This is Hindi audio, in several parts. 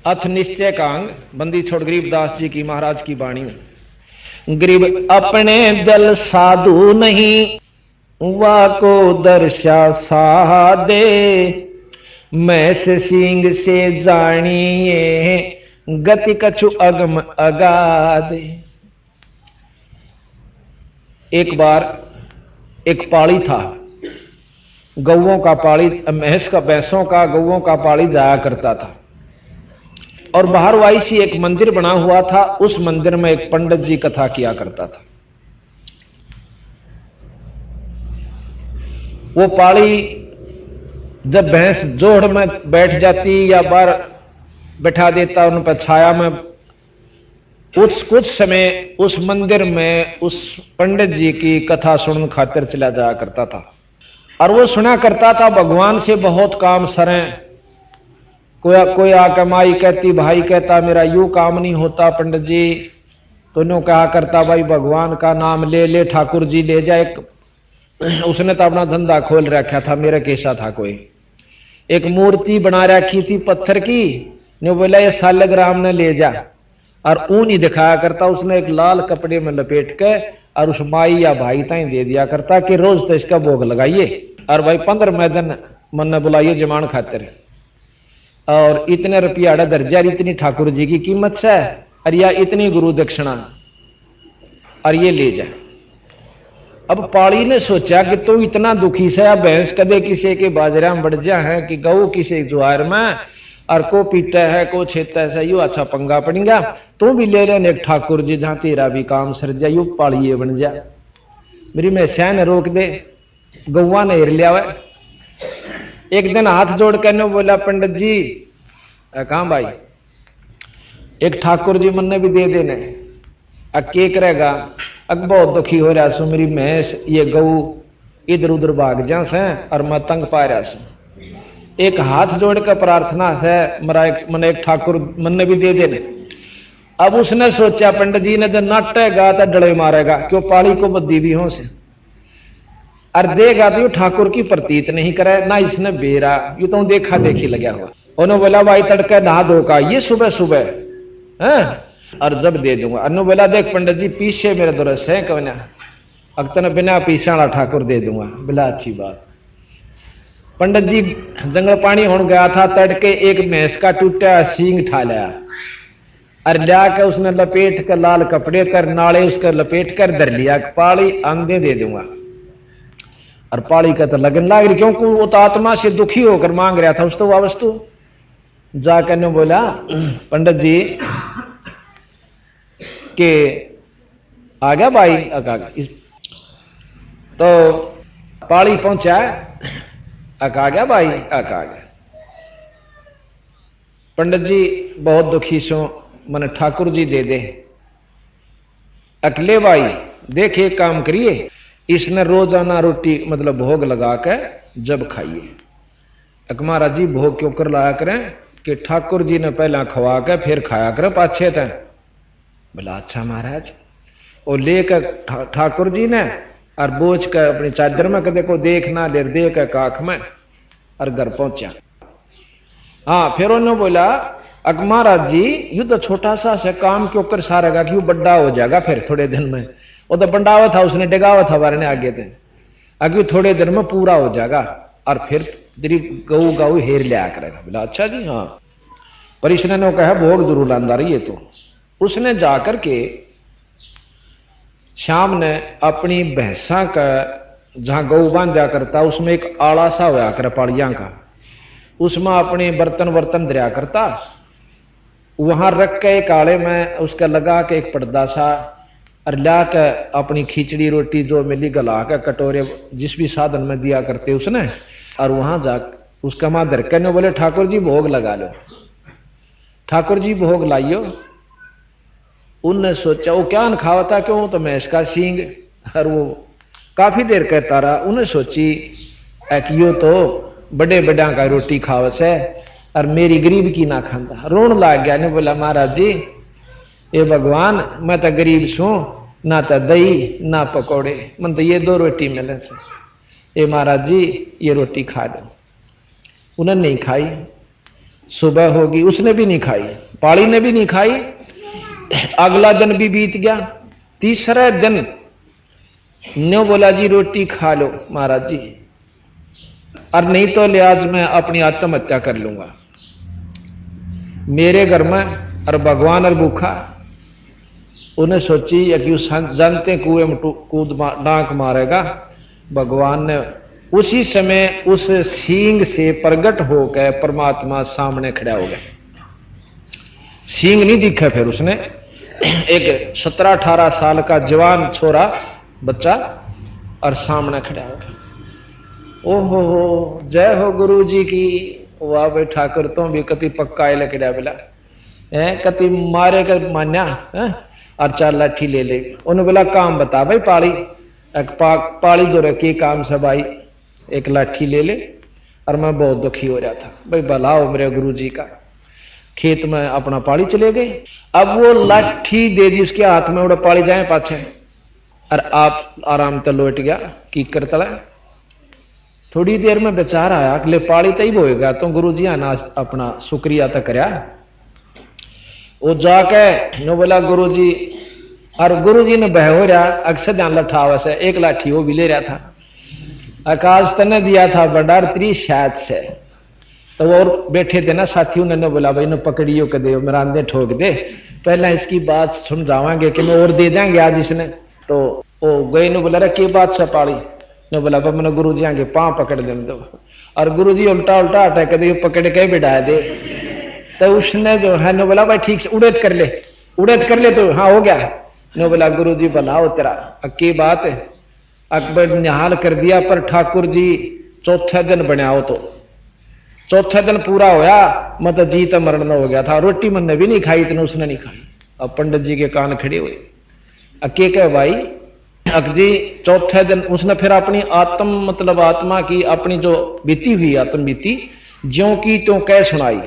अथ निश्चय कांग बंदी छोड़ गरीबदास जी की महाराज की वाणी। गरीब अपने दल साधु नहीं, वा को दर्शा सादे, मैं से सिंह से जानिए, गति कछु अगम अगाधे। एक बार एक पाड़ी था, गौओं का पाड़ी, भैंसों का गौओं का पाड़ी जाया करता था। और बाहर वाई सी एक मंदिर बना हुआ था, उस मंदिर में एक पंडित जी कथा किया करता था। वो पाड़ी जब भैंस जोड़ में बैठ जाती या बाहर बैठा देता उन पर छाया में, कुछ समय उस मंदिर में उस पंडित जी की कथा सुनने खातिर चला जाया करता था। और वो सुना करता था भगवान से बहुत काम सरें। कोई आकर माई कहती, भाई कहता मेरा यूं काम नहीं होता पंडित जी, तो नो कहा करता भाई भगवान का नाम ले ले, ठाकुर जी ले जाए। उसने तो अपना धंधा खोल रखा था। मेरा कैसा था, कोई एक मूर्ति बना रखी थी पत्थर की, ने बोला ये सालग्राम ने ले जा, और ऊन ही दिखाया करता। उसने एक लाल कपड़े में लपेट के और उस माई या भाई ताई दे दिया करता कि रोज तो इसका भोग लगाइए, और भाई 15 दिन मन ने बुलाइए जमान खातिर, और इतने रुपया दर्जा, इतनी ठाकुर जी की कीमत है, और या इतनी गुरु दक्षिणा, और ये ले जा। अब पाड़ी ने सोचा कि तो इतना दुखी से भैंस कदे किसी के बाजरा में बढ़ जा है कि गऊ किसी ज्वार में, और को पीटा है को छेता है, यू अच्छा पंगा पड़ेगा, तू भी ले लेने एक ठाकुर जी जहां तेरा भी काम सर जा, यू पाड़िए बन जा। मेरी मैं सैन रोक दे, गौवा ने हिर लिया। एक दिन हाथ जोड़ कर बोला पंडित जी कहां भाई, एक ठाकुर जी मन ने भी दे देने, के करेगा, अब बहुत दुखी हो रहा सु, मेरी भैंस ये गऊ इधर उधर भाग जा से और मैं तंग पा रहा सु, एक हाथ जोड़ कर प्रार्थना से मन एक ठाकुर मन ने भी दे देने। अब उसने सोचा पंडित जी ने जब नाटेगा तो डले मारेगा, क्यों पाड़ी को बद्दी भी हो से, और देगा तो यू ठाकुर की प्रतीत नहीं करे ना, इसने बेरा यू तो देखा देखी लगा हुआ। उन्होंने बोला भाई तड़के नहा धो का ये सुबह सुबह है, और जब दे दूंगा। अनु बोला देख पंडित जी पीछे मेरे दुरस है कहना, अक्तन बिना पीछा ठाकुर दे दूंगा। बोला अच्छी बात। पंडित जी जंगल पानी होने गया था, तड़के एक भैंस का टूटा सींग ठा लिया, और जाकर उसने लपेट कर लाल कपड़े कर नाले उसका लपेट कर धर लिया, पाड़ी आंधे दे दूंगा। और पाड़ी का तो लगन लाग रही, क्योंकि वो तो आत्मा से दुखी होकर मांग रहा था उस तो वह वस्तु। जाकर ने बोला पंडित जी के आ गया भाई, तो पाड़ी पहुंचा, आ गया भाई, आ गया। पंडित जी बहुत दुखी सो, मन ठाकुर जी दे दे। अकेले भाई देख एक काम करिए, इसने रोजाना रोटी मतलब भोग लगा कर जब खाइए। महाराज जी भोग क्यों कर लाया करें कि ठाकुर जी ने पहला खवा कर फिर खाया करें पाछे तय। बोला अच्छा महाराज। और लेकर ठाकुर जी ने और बोझ कर अपनी चादर में कदे को देखना ले दे कर काख में, और घर पहुंचा। हाँ फिर उन्होंने बोला महाराज जी यू तो छोटा सा से काम क्यों कर सारेगा, क्यों बड़ा हो जाएगा फिर थोड़े दिन में। वो तो बंडावा था, उसने डिगावा था बारने आगे थे, अभी थोड़े दिन में पूरा हो जाएगा, और फिर तेरी गऊ गऊ हेर लिया करेगा। बोला अच्छा जी हाँ। पर इसने नो कहा भोग जरूर लांदा रही है। तो उसने जाकर के शाम ने अपनी भैंसा का जहां गऊ बांधा करता, उसमें एक आड़ा सा होया कर पाड़िया का, उसमें अपने बर्तन वर्तन दरिया करता, वहां रख के एक आड़े में उसका लगा के एक पर्दा सा, और ला के अपनी खिचड़ी रोटी जो मिली गला के कटोरे जिस भी साधन में दिया करते उसने, और वहां जा उसका मां धर के बोले ठाकुर जी भोग लगा लो। ठाकुर जी भोग लाइयो। उनने सोचा वो क्या खावा था, क्यों तो भैंस का सींग, और वो काफी देर कहता रहा। उन्हें सोची यो तो बड़े बड़ा का रोटी खावस है और मेरी गरीब की ना खाता। रोन लाग गया ने बोला महाराज जी ये भगवान मैं तो गरीब छू, ना तो दही ना पकौड़े, मन तो ये 2 रोटी मिले से, ये महाराज जी ये रोटी खा दो। उन्होंने नहीं खाई। सुबह होगी, उसने भी नहीं खाई, पाली ने भी नहीं खाई। अगला दिन भी बीत गया, तीसरा दिन न्यो बोला जी रोटी खा लो महाराज जी, और नहीं तो ले आज मैं अपनी आत्महत्या कर लूंगा। मेरे घर में और भगवान और भूखा। उन्हें सोची कि उस जानते कुएं में कूद डांक मारेगा। भगवान ने उसी समय उस सींग से प्रकट होकर परमात्मा सामने खड़ा हो गया। सींग नहीं दिखा, फिर उसने एक 17-18 साल का जवान छोरा बच्चा और सामने खड़ा हो गया। ओहो जय हो गुरु जी की। वाह भाई ठाकुर तो भी कति पक्का लकड़ा बिला है, कति मारे कर मान्या है? और 4 लाठी ले ले। उन्होंने बोला काम बता भाई पाली, पाली दो रखी काम से भाई, एक लाठी ले ले। और मैं बहुत दुखी हो रहा था भाई, भला हो मेरे गुरु जी का। खेत में अपना पाली चले गए। अब वो लाठी दे दी उसके हाथ में, उड़ा पाली जाए पाछे, और आप आराम से लौट गया की करता। थोड़ी देर में बेचारा आया, अगले पाली तई होएगा तो गुरु जी आना अपना शुक्रिया तो करया। वो जाके नो बोला गुरु जी, और गुरु जी ने बह हो रहा अक्सर ध्यान लठावा से एक लाठी वो भी ले रहा था। आकाश तने दिया था बंडार 30 शायद से, तो वो और बैठे थे ना साथियों ने बोला भाई ने पकड़ियो के दे, मेरा अंदर ठोक दे, पहले इसकी बात समझावांगे कि मैं और दे देंगे आज इसने। तो वो गए ने बोला के बात से पाली ने बोला मैंने गुरु जी आगे पांव पकड़ दे दो। और गुरु जी उल्टा उल्टा हटा के पकड़ के बिठाए दे। तो उसने जो है ने बोला भाई ठीक से उड़द कर ले, उड़द कर ले। तो हाँ हो गया। ने बोला गुरु जी बनाओ तेरा की बात है। अकबर निहाल कर दिया, पर ठाकुर जी चौथे दिन बनाओ। तो चौथे दिन पूरा होया, मतलब जी तो मरण हो गया था। रोटी मैंने भी नहीं खाई, इतने उसने नहीं खाई। अब पंडित जी के कान खड़े हुए। अके कहे भाई अक जी चौथे दिन उसने फिर अपनी आत्म मतलब आत्मा की अपनी जो बीती हुई आत्म बीती ज्यों की त्यों कह सुनाई।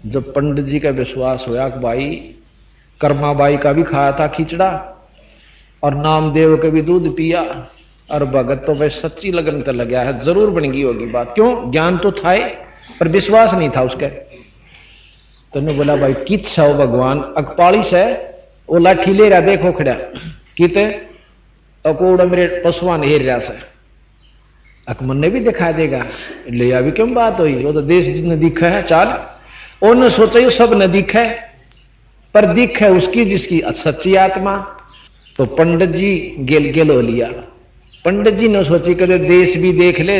जब पंडित जी का विश्वास होया कि भाई कर्माबाई का भी खाया था खिचड़ा और नामदेव का भी दूध पिया, और भगत तो भाई सच्ची लगन तो लग गया है, जरूर बन गई होगी बात। क्यों ज्ञान तो था पर विश्वास नहीं था उसके। तो ने बोला भाई कित सौ भगवान अकपाली से वो लाठी ले रहा, देखो खड़ा किते अकोड़ा मेरे पशुआ ने हेर रहा से अकमन ने भी दिखा देगा ले अभी क्यों बात हुई। वो तो देश ने दिखा है चाल, उन्होंने सोचा ये सब न दिखे, पर दिख है उसकी जिसकी सच्ची आत्मा। तो पंडित जी गेल हो लिया। पंडित जी ने सोची कि देश भी देख ले,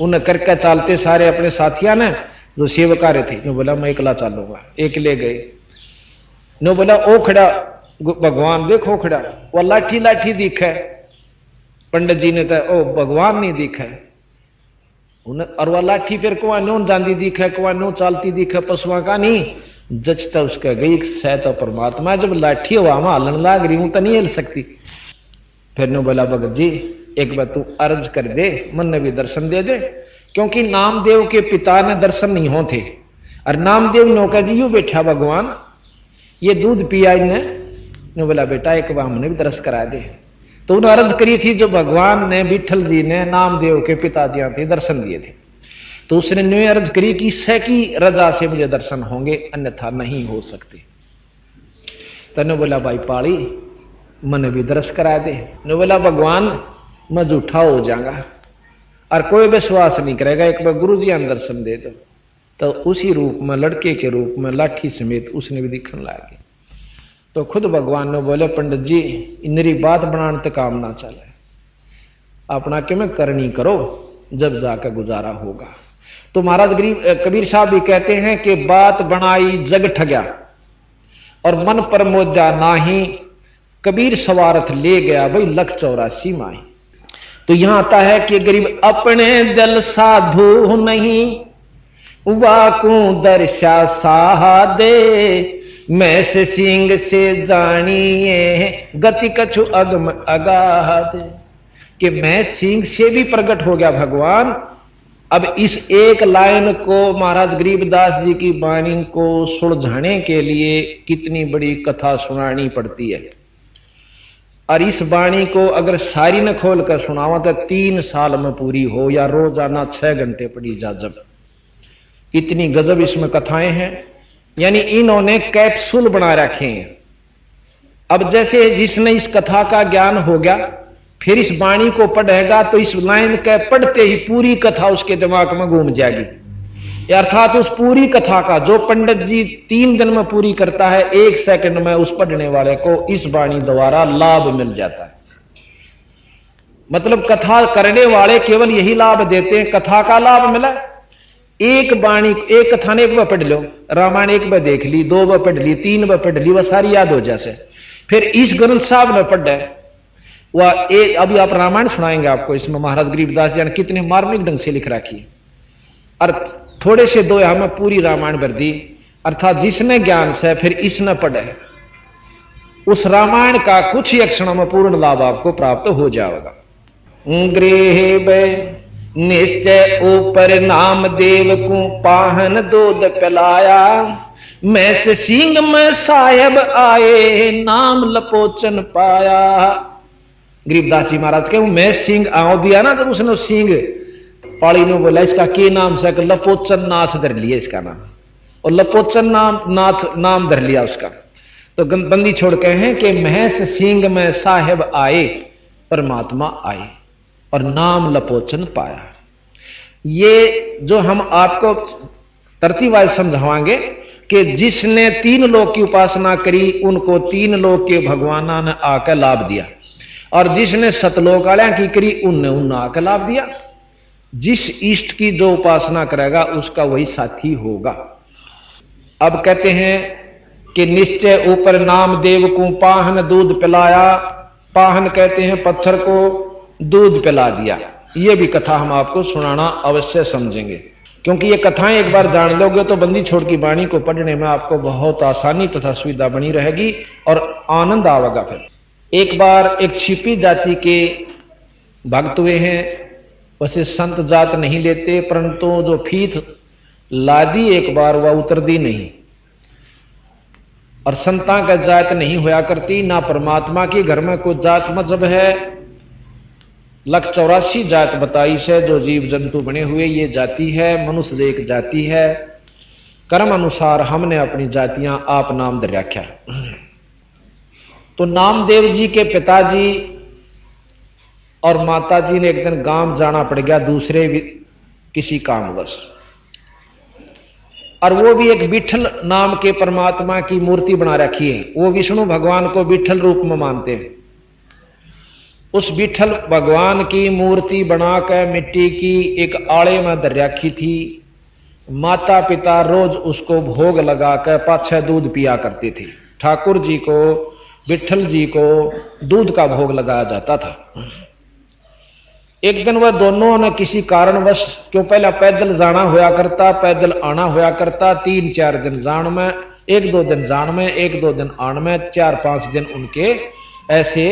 उन्हें करके चालते सारे अपने साथिया ने जो सेवकारे थे। ने बोला मैं एकला चालूंगा, एक ले गए। ने बोला ओ खड़ा भगवान देखो खड़ा, वो लाठी लाठी दिखे। पंडित जी ने तो ओ भगवान नहीं दिखे उन्हें, और वह लाठी फिर कुआ नो जाती दिखे, कुआ नो चालती दिखे, पशुआ का नहीं जचता उसका गई सह तो परमात्मा। जब लाठी हवा में हलन लाग रही हूं तो नहीं हिल सकती। फिर ने बोला भगत जी एक बार तू अर्ज कर दे, मन ने भी दर्शन दे दे। क्योंकि नामदेव के पिता ने दर्शन नहीं होते, और नामदेव नौका जी यू बैठा भगवान ये दूध पिया इन्हें। ने बोला बेटा एक बार हमने भी दर्श करा दे। तो उन्हें अर्ज करी थी जो भगवान ने विठल जी ने नामदेव के पिताजी थे दर्शन दिए थे। तो उसने न्यू अर्ज करी कि ईश्वर की रजा से मुझे दर्शन होंगे, अन्यथा नहीं हो सकते। तने बोला भाई पाली मन भी दर्श करा दे। ने बोला भगवान मैं झूठा हो जाऊंगा और कोई विश्वास नहीं करेगा, एक बार गुरु जी ने दर्शन दे दो। तो उसी रूप में लड़के के रूप में लाठी समेत उसने भी दिखने लगे। तो खुद भगवान ने बोले पंडित जी इनरी बात बनाने तक काम ना चले, अपना कि मैं करनी करो जब जाकर गुजारा होगा। तो महाराज कबीर साहब भी कहते हैं कि बात बनाई जग ठग्या और मन पर मोजा नाही, कबीर सवारथ ले गया भाई 184 माही। तो यहां आता है कि गरीब अपने दिल साधु नहीं, वाकू दर्शा साहा दे, मैं से सिंह से जानिए गति कछु अगम अगाध। कि मैं सिंह से भी प्रकट हो गया भगवान। अब इस एक लाइन को महाराज गरीबदास जी की वाणी को सुलझाने के लिए कितनी बड़ी कथा सुनानी पड़ती है। और इस वाणी को अगर सारी न खोल कर सुनावा तो 3 साल में पूरी हो, या रोजाना 6 घंटे पड़ी जा। जब इतनी गजब इसमें कथाएं हैं, यानी इन्होंने कैप्सूल बना रखे हैं। अब जैसे जिसने इस कथा का ज्ञान हो गया, फिर इस वाणी को पढ़ेगा तो इस लाइन के पढ़ते ही पूरी कथा उसके दिमाग में घूम जाएगी। अर्थात उस पूरी कथा का जो पंडित जी 3 दिन में पूरी करता है, 1 सेकंड में उस पढ़ने वाले को इस वाणी द्वारा लाभ मिल जाता है। मतलब कथा करने वाले केवल यही लाभ देते हैं, कथा का लाभ मिला। एक वाणी, एक कथा ने एक बार पढ़ लो, रामायण एक बार देख ली, 2 बार पढ़ ली, 3 बार पढ़ ली, वह सारी याद हो जाए। फिर इस ग्रंथ साहब ने पढ़ा वह एक, अभी आप रामायण सुनाएंगे आपको, इसमें महाराज गरीबदास जी ने कितने मार्मिक ढंग से लिख रखी है। और थोड़े से 2 में पूरी रामायण भर दी। अर्थात जिसने ज्ञान से फिर इसने पढ़े, उस रामायण का कुछ ही क्षणों में पूर्ण लाभ आपको प्राप्त हो जाएगा। गृह निश्चय ऊपर नाम देव को पाहन दूध पिलाया, मैं से सिंह में साहेब आए नाम लपोचन पाया। गरीबदास जी महाराज के मैं सिंह आओ दिया ना, जब उसने सिंह पाली ने बोला इसका के नाम से, लपोचन नाथ धर लिया इसका नाम, और लपोचन नाथ नाम धर लिया उसका। तो बंदी छोड़ के हैं कि महस सिंह में साहेब आए, परमात्मा आए और नाम लपोचन पाया। ये जो हम आपको तरतीबवार समझावांगे कि जिसने 3 लोक की उपासना करी उनको 3 लोक के भगवाना ने आकर लाभ दिया, और जिसने सतलोक वाले की करी उनने आकर लाभ दिया। जिस इष्ट की जो उपासना करेगा उसका वही साथी होगा। अब कहते हैं कि निश्चय ऊपर नाम देव को पाहन दूध पिलाया। पाहन कहते हैं पत्थर को दूध पिला दिया। यह भी कथा हम आपको सुनाना अवश्य समझेंगे, क्योंकि ये कथाएं एक बार जान लोगे तो बंदी छोड़ की वाणी को पढ़ने में आपको बहुत आसानी तथा सुविधा बनी रहेगी और आनंद आवेगा। फिर एक बार एक छिपी जाति के भक्त हुए हैं, वैसे संत जात नहीं लेते, परंतु जो फीत लादी एक बार वह उतरदी नहीं, और संता का जात नहीं होया करती ना परमात्मा की। घर में कोई जात मजहब है, 184 जात बताई से जो जीव जंतु बने हुए ये जाति है। मनुष्य एक जाति है, कर्म अनुसार हमने अपनी जातियां आप नाम दे रखा। तो नामदेव जी के पिताजी और माताजी ने एक दिन गांव जाना पड़ गया दूसरे किसी कामवश, और वो भी एक विठल नाम के परमात्मा की मूर्ति बना रखी है। वो विष्णु भगवान को विठल रूप में मानते हैं। उस विठल भगवान की मूर्ति बनाकर मिट्टी की एक आड़े में धर रखी थी। माता पिता रोज उसको भोग लगाकर पाछे दूध पिया करते थे। ठाकुर जी को, विठल जी को दूध का भोग लगाया जाता था। एक दिन वह दोनों ने किसी कारणवश, क्यों पहला पैदल जाना होया करता, पैदल आना होया करता, 3-4 दिन जान में, 1-2 दिन जान में, 1-2 दिन आन में, 4-5 दिन उनके ऐसे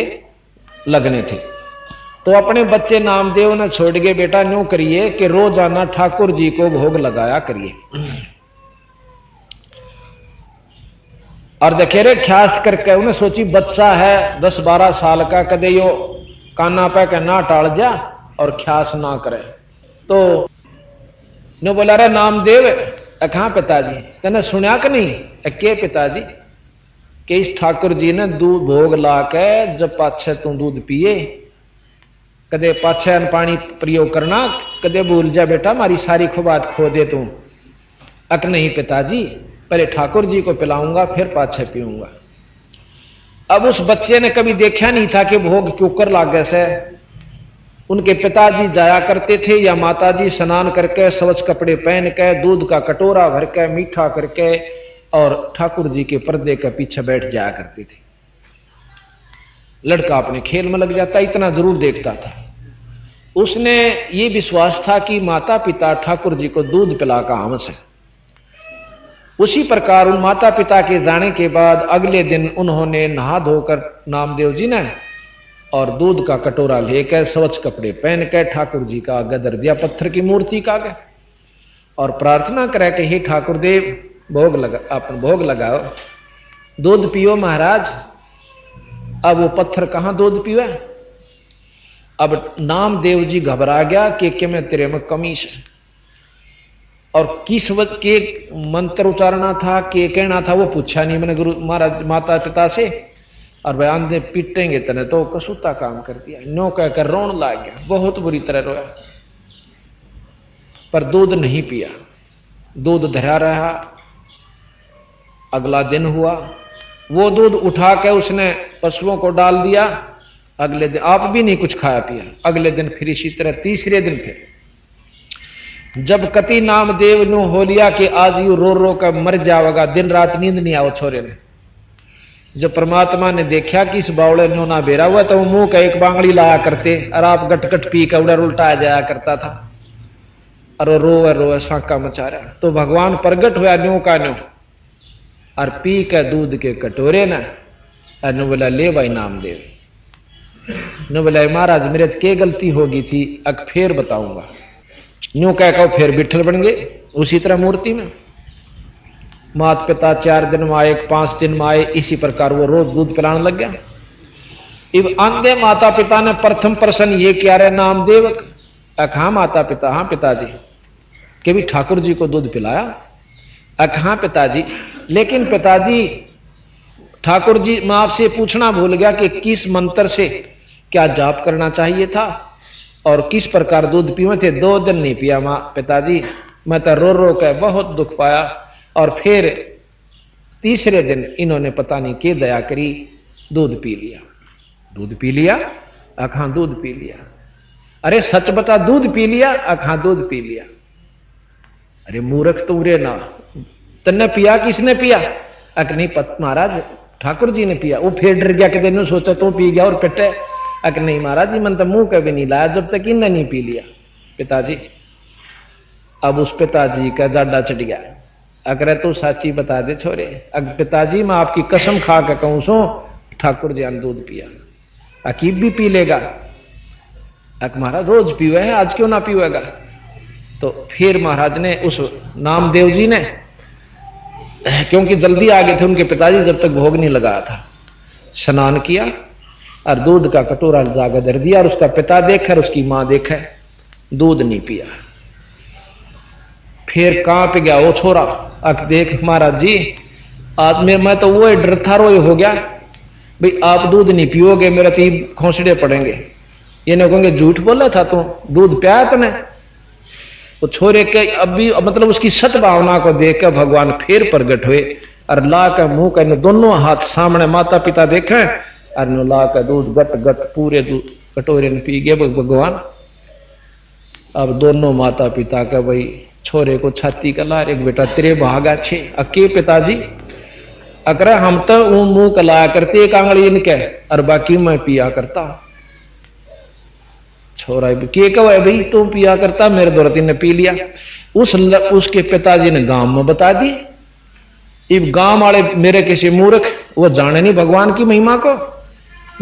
लगने थे। तो अपने बच्चे नामदेव ने छोड़ के बेटा न्यों करिए कि रोजाना ठाकुर जी को भोग लगाया करिए। और देखे रे ख्यास करके उन्हें सोची बच्चा है 10-12 साल का, कदे यो काना पे के ना टाल जा और ख्यास ना करे। तो नो बोला रे नामदेव कहां पिताजी, तेने सुना कि नहीं? के पिताजी कि इस ठाकुर जी ने दूध भोग ला के जब पाछे तू दूध पिए, कदे पाछे पानी प्रयोग करना, कदे भूल जा बेटा मारी सारी खुबात खो दे तू। अक नहीं पिताजी, पहले ठाकुर जी को पिलाऊंगा फिर पाछे पीऊंगा। अब उस बच्चे ने कभी देखा नहीं था कि भोग क्यों कर लागे से। उनके पिताजी जाया करते थे या माताजी स्नान करके स्वच्छ कपड़े पहन के दूध का कटोरा भर के मीठा करके और ठाकुर जी के पर्दे के पीछे बैठ जाया करते थे। लड़का अपने खेल में लग जाता, इतना जरूर देखता था। उसने ये विश्वास था कि माता पिता ठाकुर जी को दूध पिला का हमस है। उसी प्रकार उन माता पिता के जाने के बाद अगले दिन उन्होंने नहा धोकर नामदेव जी ने और दूध का कटोरा लेकर स्वच्छ कपड़े पहन कर ठाकुर जी का आगे धर दिया, पत्थर की मूर्ति का आगे, और प्रार्थना करे कि हे ठाकुर देव भोग लगा, आप भोग लगाओ, दूध पियो महाराज। अब वो पत्थर कहां दूध पियो? अब नामदेव जी घबरा गया कि मैं तेरे में कमी है। और किस वक्त के मंत्र उचारना था, के कहना था, वो पूछा नहीं मैंने गुरु महाराज माता पिता से। और बयान दे पीटेंगे तने तो कसूता काम कर दिया। नो कहकर रोन लाग गया, बहुत बुरी तरह रोया, पर दूध नहीं पिया। दूध धरा रहा। अगला दिन हुआ, वो दूध उठा के उसने पशुओं को डाल दिया। अगले दिन आप भी नहीं कुछ खाया पिया। अगले दिन फिर इसी तरह, तीसरे दिन फिर जब कति नामदेव नु हो लिया कि आज यू रो रो कर मर जाएगा, दिन रात नींद नहीं आओ छोरे ने। जब परमात्मा ने देखा कि इस बावड़े नो ना बेरा हुआ, तो मुंह का एक बांगड़ी लाया करते और आप गटगट पी कर उड़र उल्टा जाया करता था और रोवे रोवे साका मचा रहा। तो भगवान प्रगट हुआ न्यू का न्यू और पी के दूध के कटोरे न नु बोला ले भाई नामदेव। नु बोला महाराज मेरे क्या गलती होगी थी, अब फिर बताऊंगा। न्यू कह कर फिर बिठल बन गए उसी तरह मूर्ति में। माता पिता 4 दिन में आए, 5 दिन में आए, इसी प्रकार वो रोज दूध पिलाने लग गया। इब अंधे माता पिता ने प्रथम प्रश्न ये किया रे नामदेव, हाँ माता पिता, हाँ पिताजी, कि भी ठाकुर जी को दूध पिलाया। हाँ पिताजी, लेकिन पिताजी ठाकुर जी मैं आपसे पूछना भूल गया कि किस मंत्र से क्या जाप करना चाहिए था और किस प्रकार दूध पीवे थे। 2 दिन नहीं पिया मां पिताजी, मैं तो रो रो के बहुत दुख पाया। और फिर तीसरे दिन इन्होंने पता नहीं क्या दया करी, दूध पी लिया। दूध पी लिया? हाँ दूध पी लिया। अरे सच बता, दूध पी लिया? हाँ दूध पी लिया। अरे मूर्ख तू रे ना, तन्ने पिया? किसने पिया? अक नहीं महाराज ठाकुर जी ने पिया। वो फिर डर गया कि तेन सोचा तू पी गया और पिटे। अक नहीं महाराज जी मन तो मुंह कभी नहीं लाया जब तक इन्हें नहीं पी लिया। पिताजी, अब उस पिताजी का जाडा चढ़ गया। अगर तू साची बता दे छोरे, अगर पिताजी मैं आपकी कसम खा के कहूं सो ठाकुर जी ने दूध पिया। अकीब भी पी लेगा? अक महाराज रोज पीवे है, आज क्यों ना पीवेगा? तो फिर महाराज ने उस नामदेव जी ने, क्योंकि जल्दी आ गए थे उनके पिताजी, जब तक भोग नहीं लगाया था, स्नान किया और दूध का कटोरा जाकर धर दिया। और उसका पिता देखा और उसकी मां देखा, दूध नहीं पिया। फिर कांप गया वो छोरा। अक देख महाराज जी, आज में मैं तो वो डर था, रोए हो गया भाई आप दूध नहीं पियोगे, मेरे तो खोसड़े पड़ेंगे। ये नहीं कहेंगे झूठ बोला था तू, दूध पिया तूने। वो छोरे के अब भी मतलब उसकी सत भावना को देख कर भगवान फिर प्रगट हुए और ला कर मुंह कर दोनों हाथ सामने माता पिता देखे और ला कर दूध गट गट पूरे दूध कटोरे में पी गए भगवान। अब दोनों माता पिता का भाई छोरे को छाती का ला, एक बेटा तेरे भाग अच्छे अके पिताजी। अकर हम तो वो मुंह कलाया करते एक आंगली इनके और बाकी मैं पिया करता। छोरा के कहा भाई तुम पिया करता, मेरे दौरती ने पी लिया। उसके पिताजी ने गांव में बता दी। इब गांव वाले मेरे किसी मूर्ख वो जाने नहीं भगवान की महिमा को,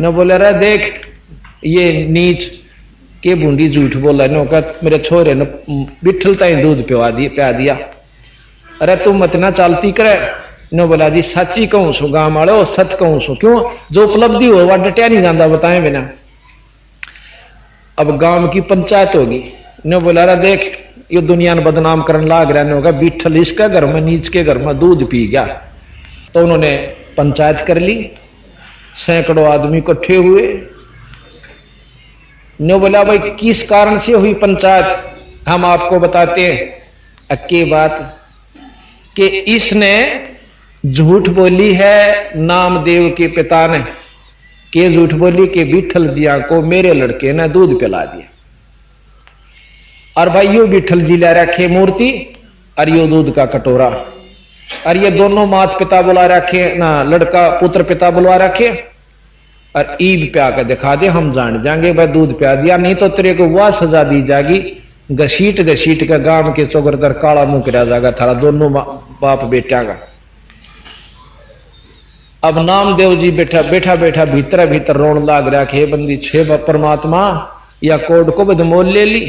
न बोले रहे देख ये नीच के बूंदी झूठ बोला नो का मेरे छोरे ने बिठलता ही दूध पिया दिया। अरे तू मत ना चालती करे। नो बोला जी सच्ची कहूं सो गांव वाले, सच कहूं सो, क्यों जो उपलब्धि हो वह डटिया नहीं जाता बताए बिना। अब गांव की पंचायत होगी। ने बोला रहा देख ये दुनिया ने बदनाम करने लाग रहा होगा, बिठल इसके घर में नीच के घर में दूध पी गया। तो उन्होंने पंचायत कर ली, सैकड़ों आदमी इकट्ठे हुए। ने बोला भाई किस कारण से हुई पंचायत, हम आपको बताते हैं। अक्की बात कि इसने झूठ बोली है नामदेव के पिता ने, के झूठ बोली कि विठल जिया को मेरे लड़के ने दूध पिला दिया। और भाई यो विठल जी ला रखे मूर्ति और यो दूध का कटोरा, और ये दोनों माता पिता बुला रखे ना, लड़का पुत्र पिता बुलवा रखे और ईब प्या के दिखा दे, हम जान जाएंगे भाई दूध प्या दिया, नहीं तो तेरे को वह सजा दी जाएगी, घसीट घसीट के गांव के चौगरदर काला मुंह करा जाएगा थारा दोनों बाप बेटिया का। अब नामदेव जी बैठा बैठा बैठा भीतर भीतर रोन लाग रहा कि बंदी छे परमात्मा या कोड को बदमोल ले ली।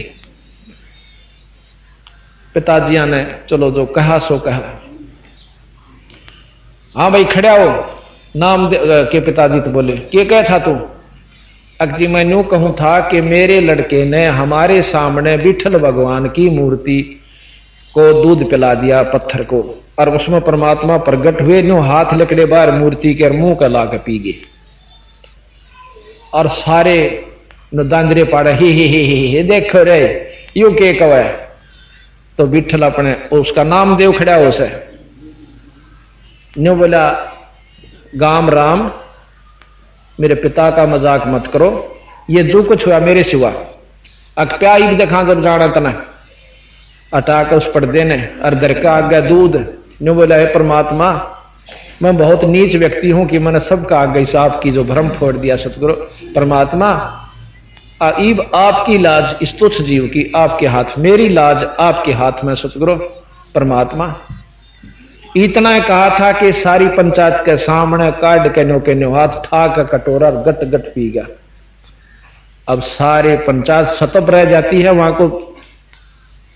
पिताजिया ने चलो जो कहा सो कहा। हाँ भाई खड़ा हो। नामदेव के पिताजी तो बोले क्या कहा था तू? अजी मैं यूं कहूं था कि मेरे लड़के ने हमारे सामने विठल भगवान की मूर्ति को दूध पिला दिया पत्थर को, और उसमें परमात्मा प्रकट हुए, नो हाथ लकड़े बाहर मूर्ति के मुंह का ला के पी गए। और सारे दांदरे पाड़े ही देखो रे यू के कवे। तो विठल अपने उसका नाम देव खड़ा हो से न्यू बोला, गाम राम मेरे पिता का मजाक मत करो, ये जो कुछ हुआ मेरे सिवा अकप्या ही देखा जब जाना तना अटा के उस पर्दे ने अर्धर का आगे दूध। न्यू बोला, है परमात्मा मैं बहुत नीच व्यक्ति हूं कि मैंने सबका आगे हिसाब की जो भ्रम फोड़ दिया सतगुरु परमात्मा। ईब आपकी लाज इस तुच्छ जीव की आपके हाथ, मेरी लाज आपके हाथ में सतगुरु परमात्मा। इतना कहा था कि सारी पंचायत के सामने काट के नो हाथ ठा का कटोरा गट गट पी गया। अब सारे पंचायत सतब रह जाती है, वहां को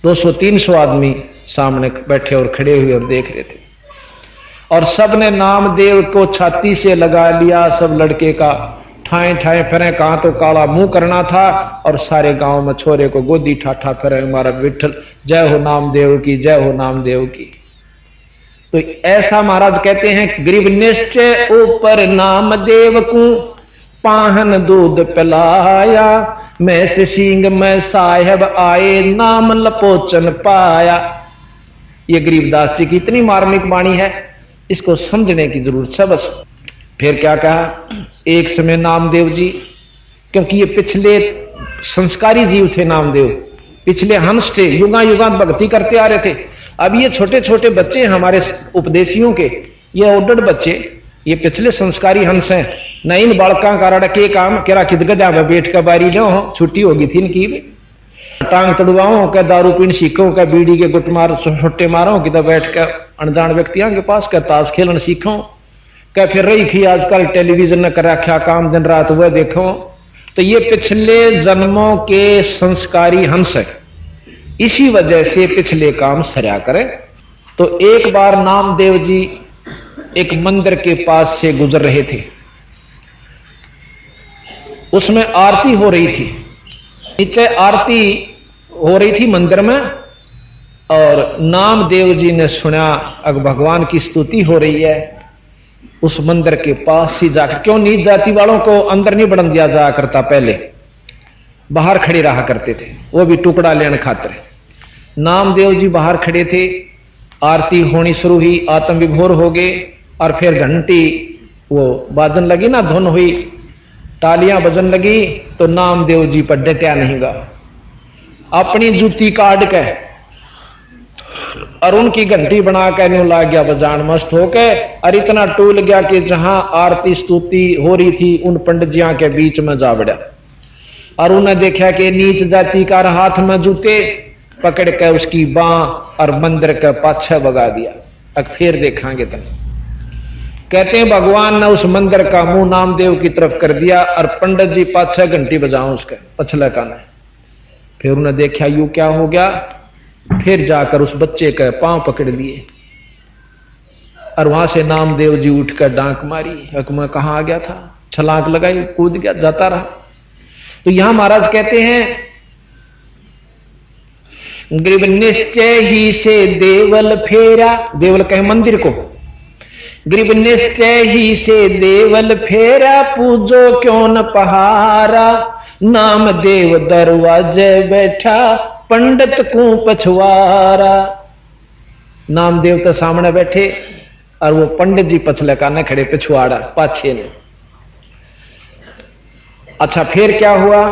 200-300 आदमी सामने बैठे और खड़े हुए और देख रहे थे, और सब ने नामदेव को छाती से लगा लिया। सब लड़के का ठाए ठाए फिरे, कहां तो काला मुंह करना था, और सारे गांव में छोरे को गोदी ठाठा फिरे, हमारा विठल जय हो नामदेव की, जय हो नामदेव की। तो ऐसा महाराज कहते हैं, गरीब निश्चय ऊपर नामदेव को पाहन दूध पिलाया, मैं से सिंह में साहेब आए नाम लपोचन पाया। ये गरीबदास जी की इतनी मार्मिक वाणी है, इसको समझने की जरूरत है बस। फिर क्या कहा, एक समय नामदेव जी, क्योंकि ये पिछले संस्कारी जीव थे नामदेव, पिछले हंस थे, युगा युगा भक्ति करते आ रहे थे। अब ये छोटे छोटे बच्चे हमारे उपदेशियों के, ये ओडड बच्चे, ये पिछले संस्कारी हंस हैं। न इन बालका का रड़के काम केरा किद गजा में बैठ कर बारी लो, छुट्टी होगी थी इनकी, टांग तड़वाओ क्या दारू पीन सीखो क्या बीड़ी के गुट मार छुट्टे मारो कि बैठ कर अनजान व्यक्तियों के पास क्या ताश खेलन सीखो क्या फिर रही थी आजकल टेलीविजन न कर रखा काम दिन रात वह देखो। तो ये पिछले जन्मों के संस्कारी हंस है, इसी वजह से पिछले काम सरया करें। तो एक बार नामदेव जी एक मंदिर के पास से गुजर रहे थे, उसमें आरती हो रही थी, नीचे आरती हो रही थी मंदिर में, और नामदेव जी ने सुना अग भगवान की स्तुति हो रही है। उस मंदिर के पास ही जाकर, क्यों नीच जाति वालों को अंदर नहीं बढ़न दिया जाया करता, पहले बाहर खड़े रहा करते थे, वो भी टुकड़ा लेने खातिर। नामदेव जी बाहर खड़े थे, आरती होनी शुरू हुई, आत्म विभोर हो गए, और फिर घंटी वो बाजन लगी ना, धुन हुई, तालियां बजन लगी, तो नामदेव जी पर डटा नहीं गा, अपनी जूती काट के और उनकी घंटी बना के न्यू ला गया बजान मस्त होके, और इतना टूल गया कि जहां आरती स्तुति हो रही थी उन पंडित के बीच में जा बढ़ा, और उन्हें देखा कि नीच जाति का हाथ में जूते पकड़ के उसकी बां और मंदिर के पाछे भगा दिया। अब फिर देखांगे तुम। कहते हैं भगवान ने उस मंदिर का मुंह नामदेव की तरफ कर दिया, और पंडित जी पाछे घंटी बजाओ उसके पछले काने। फिर उन्हें देखा यू क्या हो गया, फिर जाकर उस बच्चे के पांव पकड़ लिए, और वहां से नामदेव जी उठकर डांक मारी, मैं कहां आ गया था, छलांग लगाई, कूद गया, जाता रहा। तो यहां महाराज कहते हैं, गरीब निश्चय ही से देवल फेरा, देवल कहे मंदिर को, गरीब निश्चय ही से देवल फेरा, पूजो क्यों न पहारा, नाम देव दरवाजे बैठा, पंडित को पछवारा। नामदेव तो सामने बैठे, और वो पंडित जी पछले काने खड़े, पिछवाड़ा पाछे ने। अच्छा फिर क्या हुआ,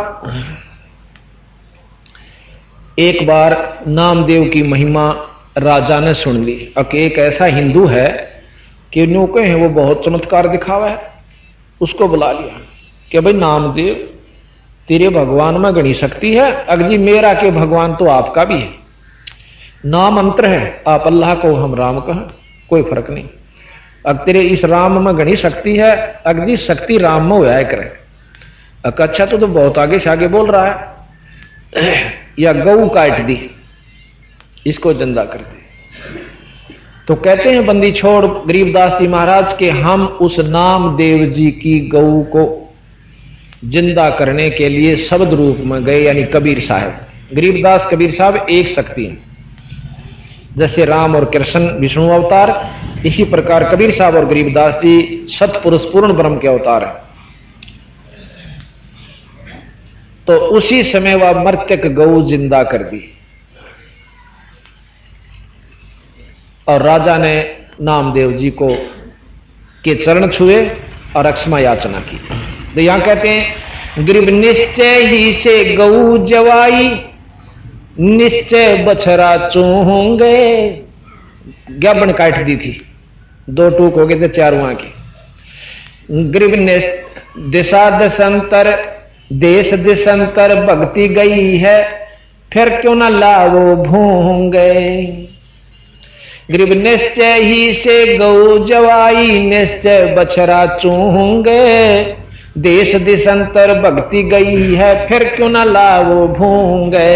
एक बार नामदेव की महिमा राजा ने सुन ली। अब एक ऐसा हिंदू है कि न्यू कहे वो बहुत चमत्कार दिखावा है, उसको बुला लिया कि भाई नामदेव तेरे भगवान में घनी शक्ति है, अगजी मेरा के भगवान तो आपका भी है, नाम मंत्र है, आप अल्लाह को हम राम कहें कोई फर्क नहीं, अब तेरे इस राम में घनी शक्ति है, अगजी शक्ति राम में होया करे। अच्छा तो बहुत आगे से आगे बोल रहा है, या गऊ काट दी इसको जिंदा कर दे। तो कहते हैं बंदी छोड़ गरीबदास जी महाराज के, हम उस नामदेव जी की गऊ को जिंदा करने के लिए शब्द रूप में गए, यानी कबीर साहब, गरीबदास कबीर साहब एक शक्ति हैं। जैसे राम और कृष्ण विष्णु अवतार, इसी प्रकार कबीर साहब और गरीबदास जी सतपुरुष पूर्ण ब्रह्म के अवतार हैं। तो उसी समय वह मृतक गऊ जिंदा कर दी और राजा ने नामदेव जी को के चरण छुए और अक्षमा याचना की। तो यहां कहते हैं गरीब निश्चय ही से गऊ जवाई, निश्चय बछरा चूहोंगे। ज्ञापन काट दी थी, 2 टूक हो गए थे 4 वहां के। गरीब दिशा दशंतर देश दिशंतर भक्ति गई है, फिर क्यों न लावो भूंगे। गरीब निश्चय ही से गौ जवाई, निश्चय बछरा चूहोंगे। देश दिशंतर भक्ति गई है, फिर क्यों न लावो भूंगे।